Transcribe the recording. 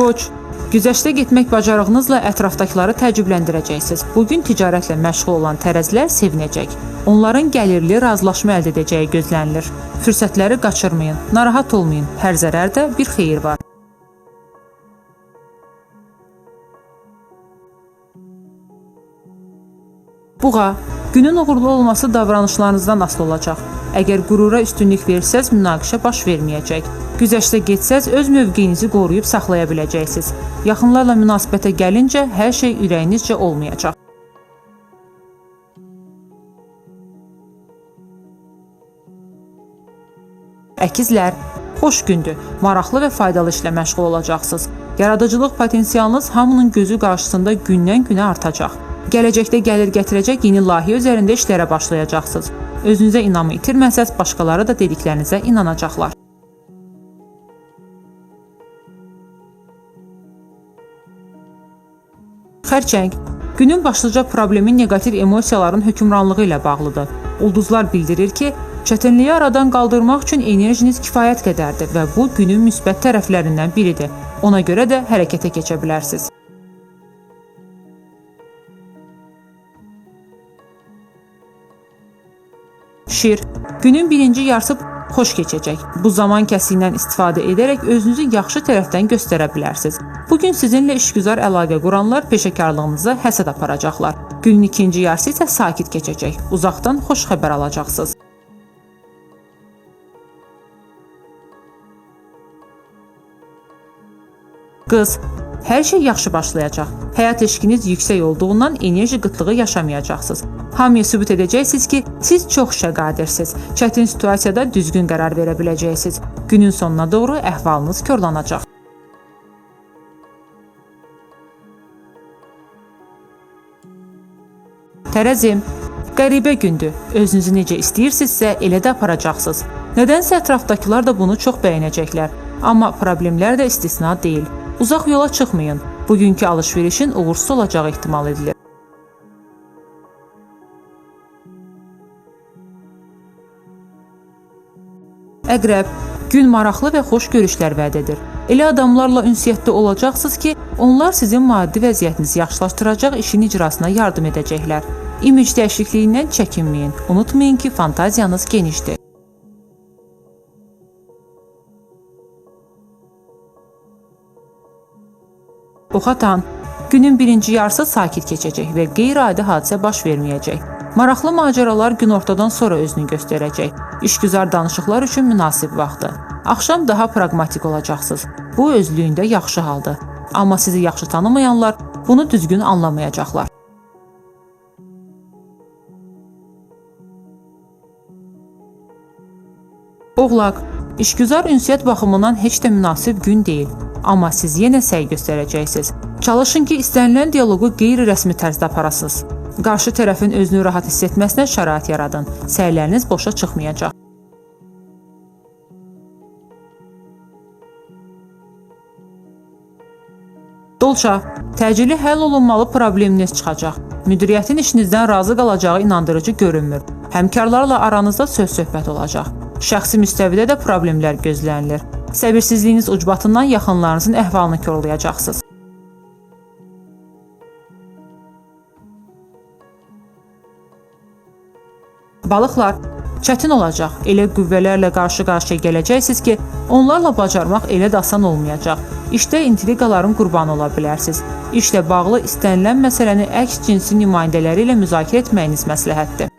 Qoç, güzəştə getmək bacarığınızla ətrafdakıları təəccübləndirəcəksiniz. Bugün ticarətlə məşğul olan tərəzilər sevinəcək. Onların gəlirli razılaşma əldə edəcəyi gözlənilir. Fürsətləri qaçırmayın, narahat olmayın. Hər zərərdə bir xeyir var. Buğa, günün uğurlu olması davranışlarınızdan asılı olacaq. Əgər qürura üstünlük versəz, münaqişə baş verməyəcək. Güzəştə getsəz, öz mövqeyinizi qoruyub saxlaya biləcəksiniz. Yaxınlarla münasibətə gəlincə, hər şey ürəyinizcə olmayacaq. Əkizlər, xoş gündür, maraqlı və faydalı işlə məşğul olacaqsınız. Yaradıcılıq potensialınız hamının gözü qarşısında gündən-günə artacaq. Gələcəkdə gəlir gətirəcək yeni layihə üzərində işlərə başlayacaqsınız. Özünüzə inamı itirməsəz, başqaları da dediklərinizə inanacaqlar. Xərçəng, günün başlıca problemi negativ emosiyaların hökmranlığı ilə bağlıdır. Ulduzlar bildirir ki, çətinliyi aradan qaldırmaq üçün enerjiniz kifayət qədərdir və bu günün müsbət tərəflərindən biridir. Ona görə də hərəkətə keçə bilərsiniz. Şir, günün birinci yarısı xoş keçəcək. Bu zaman kəsiyindən istifadə edərək özünüzü yaxşı tərəfdən göstərə bilərsiniz. Bugün sizinlə işgüzar əlaqə quranlar peşəkarlığınıza həsəd aparacaqlar. Günün ikinci yarısı isə sakit keçəcək. Uzaqdan xoş xəbər alacaqsınız. Qız, hər şey yaxşı başlayacaq. Həyat eşqiniz yüksək olduğundan enerji qıtlığı yaşamayacaqsınız. Hamıya sübut edəcəksiniz ki, siz çox işə qadirsiniz. Çətin situasiyada düzgün qərar verə biləcəksiniz. Günün sonuna doğru əhvalınız korlanacaq. Tərəzi, qəribə gündür. Özünüzü necə istəyirsinizsə, elə də aparacaqsınız. Nədənsə ətrafdakılar da bunu çox bəyənəcəklər. Amma problemlər də istisna deyil. Uzaq yola çıxmayın. Bugünkü alış-verişin uğursuz olacağı ehtimal edilir. Əqrəb, gün maraqlı və xoş görüşlər vəd edir. Elə adamlarla ünsiyyətdə olacaqsınız ki, onlar sizin maddi vəziyyətinizi yaxşılaşdıracaq işin icrasına yardım edəcəklər. İmic dəyişikliyindən çəkinməyin. Unutmayın ki, fantaziyanız genişdir. Oxatan, günün birinci yarısı sakit keçəcək və qeyri-adi hadisə baş verməyəcək. Maraqlı macəralar günortadan sonra özünü göstərəcək. İşgüzar danışıqlar üçün münasib vaxtdır. Axşam daha praqmatik olacaqsınız. Bu özlüyündə yaxşı haldır. Amma sizi yaxşı tanımayanlar bunu düzgün anlamayacaqlar. Oğlaq, işgüzar ünsiyyət baxımından heç də münasib gün deyil. Amma siz yenə səy göstərəcəksiniz. Çalışın ki, istənilən dialoqu qeyri-rəsmi tərzdə aparasınız. Qarşı tərəfin özünü rahat hiss etməsinə şərait yaradın. Səyləriniz boşa çıxmayacaq. Dolça, təcili həll olunmalı probleminiz çıxacaq. Müdiriyyətin işinizdən razı qalacağı inandırıcı görünmür. Həmkarlarla aranızda söz-söhbət olacaq. Şəxsi müstəvidə də problemlər gözlənilir. Səbirsizliyiniz ucbatından yaxınlarınızın əhvalını korlayacaqsınız. Balıqlar, çətin olacaq. Elə qüvvələrlə qarşı-qarşıya gələcəksiniz ki, onlarla bacarmaq elə də asan olmayacaq. İşdə intriqaların qurbanı ola bilərsiniz. İşlə bağlı istənilən məsələni əks cinsi nümayəndələri ilə müzakirə etməyiniz məsləhətdir.